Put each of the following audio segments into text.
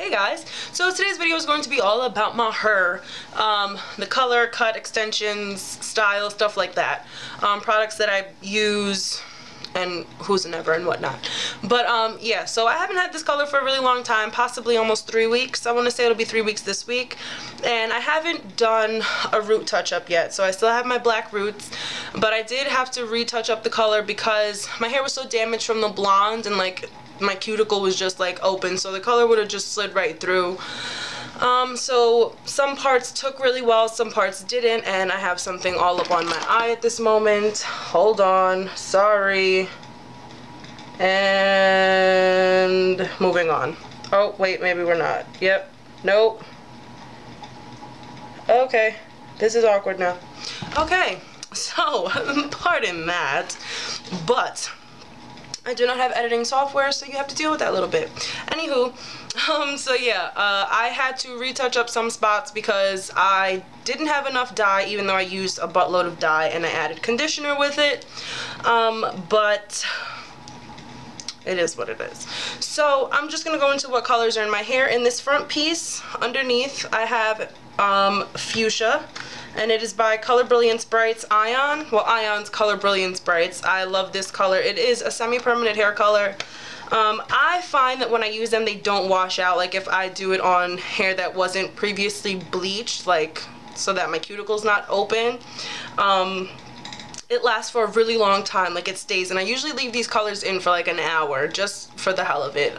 Hey guys, so today's video is going to be all about my hair, the color, cut, extensions, style, stuff like that, products that I use and who's and ever and whatnot. But yeah, so I haven't had this color for a really long time, possibly almost 3 weeks. I want to say it'll be 3 weeks this week, and I haven't done a root touch-up yet, so I still have my black roots, but I did have to retouch up the color because my hair was so damaged from the blonde, and like my cuticle was just like open, so the color would have just slid right through. So some parts took really well, some parts didn't, and I have something all up on my eye at this moment. Hold on, sorry. And moving on. Oh wait, maybe we're not. Yep, nope. Okay, this is awkward now. Okay, so pardon that, but I do not have editing software, so you have to deal with that a little bit. Anywho, so yeah, I had to retouch up some spots because I didn't have enough dye, even though I used a buttload of dye and I added conditioner with it. But it is what it is. So I'm just gonna go into what colors are in my hair. In this front piece, underneath, I have Fuchsia, and it is by Color Brilliance Brights Ion. Well, Ion's Color Brilliance Brights. I love this color. It is a semi-permanent hair color. I find that when I use them, they don't wash out. Like if I do it on hair that wasn't previously bleached, like so that my cuticle's not open, it lasts for a really long time, like it stays, and I usually leave these colors in for like an hour just for the hell of it.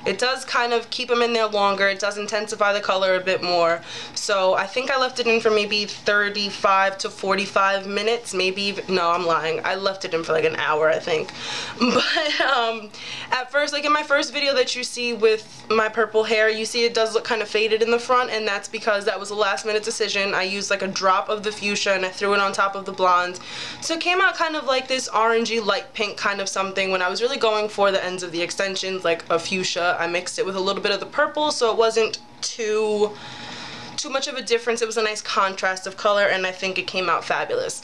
It does kind of keep them in there longer, it does intensify the color a bit more, so I think I left it in for maybe 35 to 45 minutes, maybe even, no, I'm lying, I left it in for like an hour, I think. But at first, like in my first video that you see with my purple hair, you see it does look kind of faded in the front, and that's because that was a last minute decision. I used like a drop of the fuchsia and I threw it on top of the blonde. So it came out kind of like this orangey light pink kind of something. When I was really going for the ends of the extensions, like a fuchsia, I mixed it with a little bit of the purple, so it wasn't too much of a difference. It was a nice contrast of color, and I think it came out fabulous.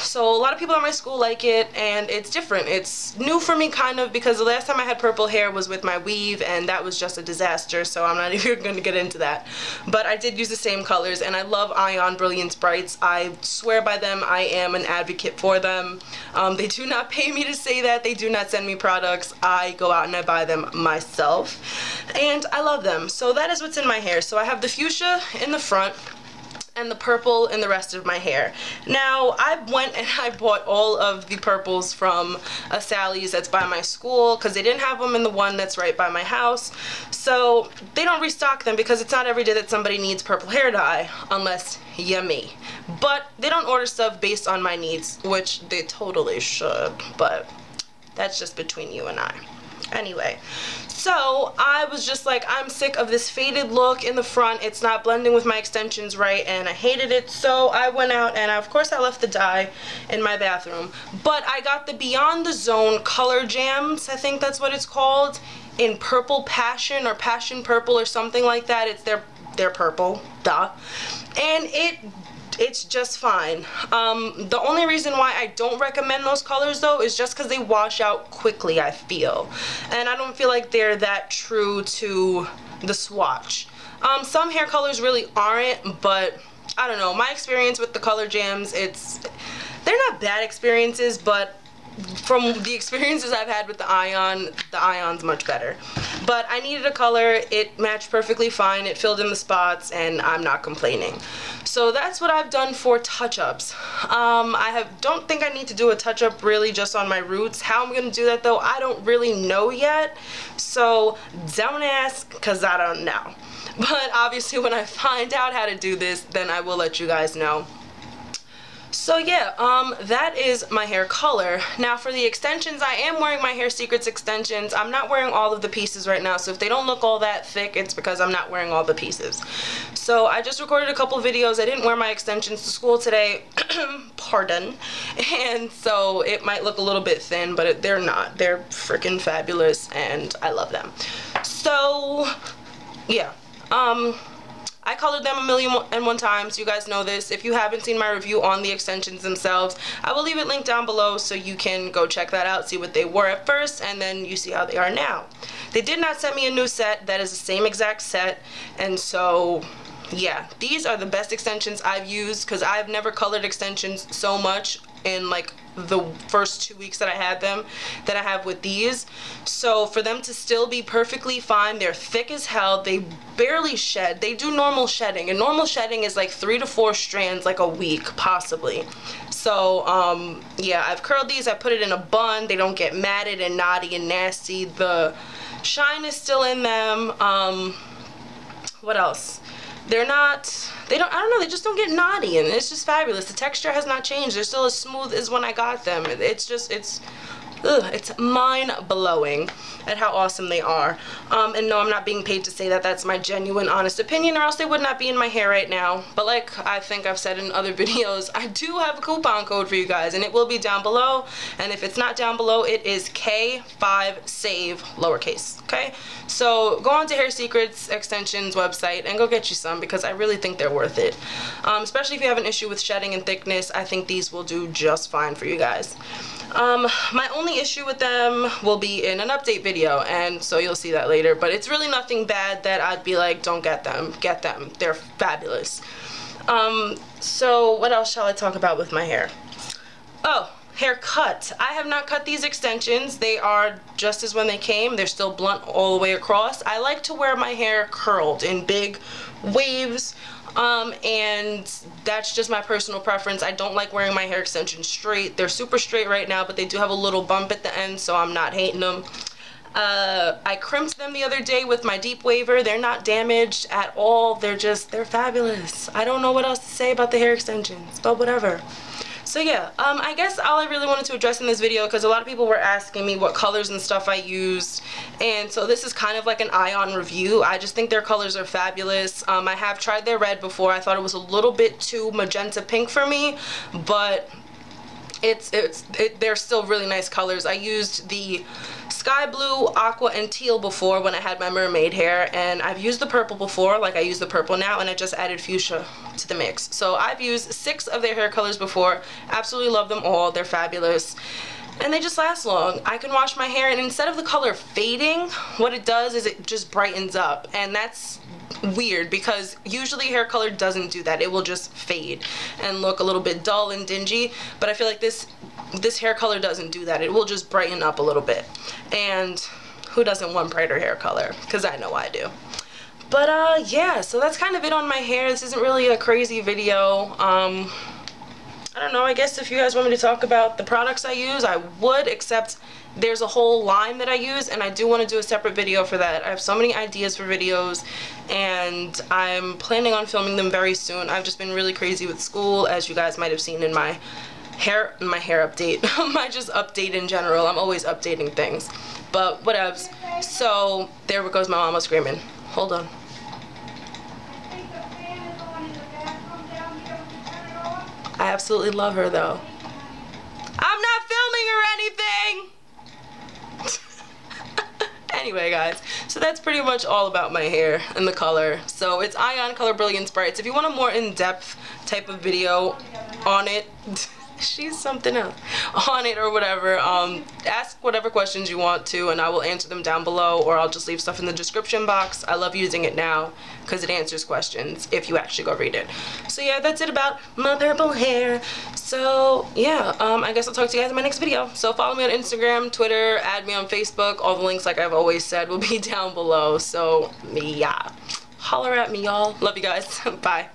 So a lot of people at my school like it, and it's different. It's new for me kind of, because the last time I had purple hair was with my weave, and that was just a disaster, so I'm not even going to get into that. But I did use the same colors, and I love Ion Brilliance Brights. I swear by them. I am an advocate for them. They do not pay me to say that. They do not send me products. I go out and I buy them myself, and I love them. So that is what's in my hair. So I have the fuchsia in the front and the purple in the rest of my hair. Now, I went and I bought all of the purples from a Sally's that's by my school, because they didn't have them in the one that's right by my house. So they don't restock them because it's not every day that somebody needs purple hair dye, unless you're me. But they don't order stuff based on my needs, which they totally should, but that's just between you and I. Anyway, so I was just like, I'm sick of this faded look in the front. It's not blending with my extensions right, and I hated it. So I went out and of course I left the dye in my bathroom. But I got the Beyond the Zone Color Jamz, I think that's what it's called, in Purple Passion or Passion Purple or something like that. It's their purple, duh. And it's just fine. The only reason why I don't recommend those colors though is just because they wash out quickly, I feel. And I don't feel like they're that true to the swatch. Some hair colors really aren't, but I don't know. My experience with the Color Jamz, they're not bad experiences, but from the experiences I've had with the Ion's much better. But I needed a color, it matched perfectly fine, it filled in the spots, and I'm not complaining. So that's what I've done for touch-ups. Don't think I need to do a touch-up really just on my roots. How I'm going to do that though, I don't really know yet. So don't ask, because I don't know. But obviously when I find out how to do this, then I will let you guys know. So yeah, that is my hair color. Now for the extensions, I am wearing my Hair Secrets extensions. I'm not wearing all of the pieces right now, so if they don't look all that thick, it's because I'm not wearing all the pieces. So I just recorded a couple videos. I didn't wear my extensions to school today, pardon, and so it might look a little bit thin, but they're not. They're freaking fabulous, and I love them. So yeah, I colored them 1,000,001 times. You guys know this. If you haven't seen my review on the extensions themselves, I will leave it linked down below so you can go check that out, see what they were at first, and then you see how they are now. They did not send me a new set. That is the same exact set. And so yeah, these are the best extensions I've used, because I've never colored extensions so much in like the first 2 weeks that I had them that I have with these. So for them to still be perfectly fine, they're thick as hell, they barely shed. They do normal shedding, and normal shedding is like 3 to 4 strands like a week possibly. So yeah, I've curled these, I put it in a bun, they don't get matted and knotty and nasty. The shine is still in them. What else? They're not, I don't know, they just don't get knotty, and it's just fabulous. The texture has not changed. They're still as smooth as when I got them. It's mind-blowing at how awesome they are. And no, I'm not being paid to say that. That's my genuine, honest opinion, or else they would not be in my hair right now. But like I think I've said in other videos, I do have a coupon code for you guys, and it will be down below. And if it's not down below, it is K5SAVE, lowercase, okay? So go on to Hair Secrets Extensions website and go get you some, because I really think they're worth it. Especially if you have an issue with shedding and thickness, I think these will do just fine for you guys. My only issue with them will be in an update video, and so you'll see that later, but it's really nothing bad that I'd be like, don't get them. Get them. They're fabulous. So what else shall I talk about with my hair? Oh, haircut. I have not cut these extensions. They are just as when they came. They're still blunt all the way across. I like to wear my hair curled in big waves. And that's just my personal preference. I don't like wearing my hair extensions straight. They're super straight right now, but they do have a little bump at the end, so I'm not hating them. I crimped them the other day with my deep waver. They're not damaged at all. They're fabulous. I don't know what else to say about the hair extensions, but whatever. So yeah, I guess all I really wanted to address in this video, because a lot of people were asking me what colors and stuff I used, and so this is kind of like an eye-on review. I just think their colors are fabulous. I have tried their red before. I thought it was a little bit too magenta pink for me, but they're still really nice colors. I used the sky blue, aqua, and teal before when I had my mermaid hair, and I've used the purple before, like I use the purple now, and I just added fuchsia to the mix. So I've used 6 of their hair colors before. Absolutely love them all. They're fabulous. And they just last long. I can wash my hair, and instead of the color fading, what it does is it just brightens up, and that's weird because usually hair color doesn't do that. It will just fade and look a little bit dull and dingy, but I feel like this hair color doesn't do that. It will just brighten up a little bit, and who doesn't want brighter hair color? Because I know I do. But yeah, so that's kind of it on my hair. This isn't really a crazy video. I don't know, I guess if you guys want me to talk about the products I use, I would, except there's a whole line that I use, and I do want to do a separate video for that. I have so many ideas for videos, and I'm planning on filming them very soon. I've just been really crazy with school, as you guys might have seen in my hair update. My just update in general. I'm always updating things. But whatevs. So there goes my mama screaming. Hold on. I absolutely love her though. I'm not filming or anything! Anyway guys, so that's pretty much all about my hair and the color. So it's Ion Color Brilliance Brights. If you want a more in-depth type of video on it, she's something else, on it or whatever, ask whatever questions you want to, and I will answer them down below, or I'll just leave stuff in the description box. I love using it now because it answers questions if you actually go read it. So yeah, that's it about my purple hair. So yeah, I guess I'll talk to you guys in my next video. So follow me on Instagram, Twitter, add me on Facebook. All the links, like I've always said, will be down below. So yeah, holler at me, y'all. Love you guys. Bye.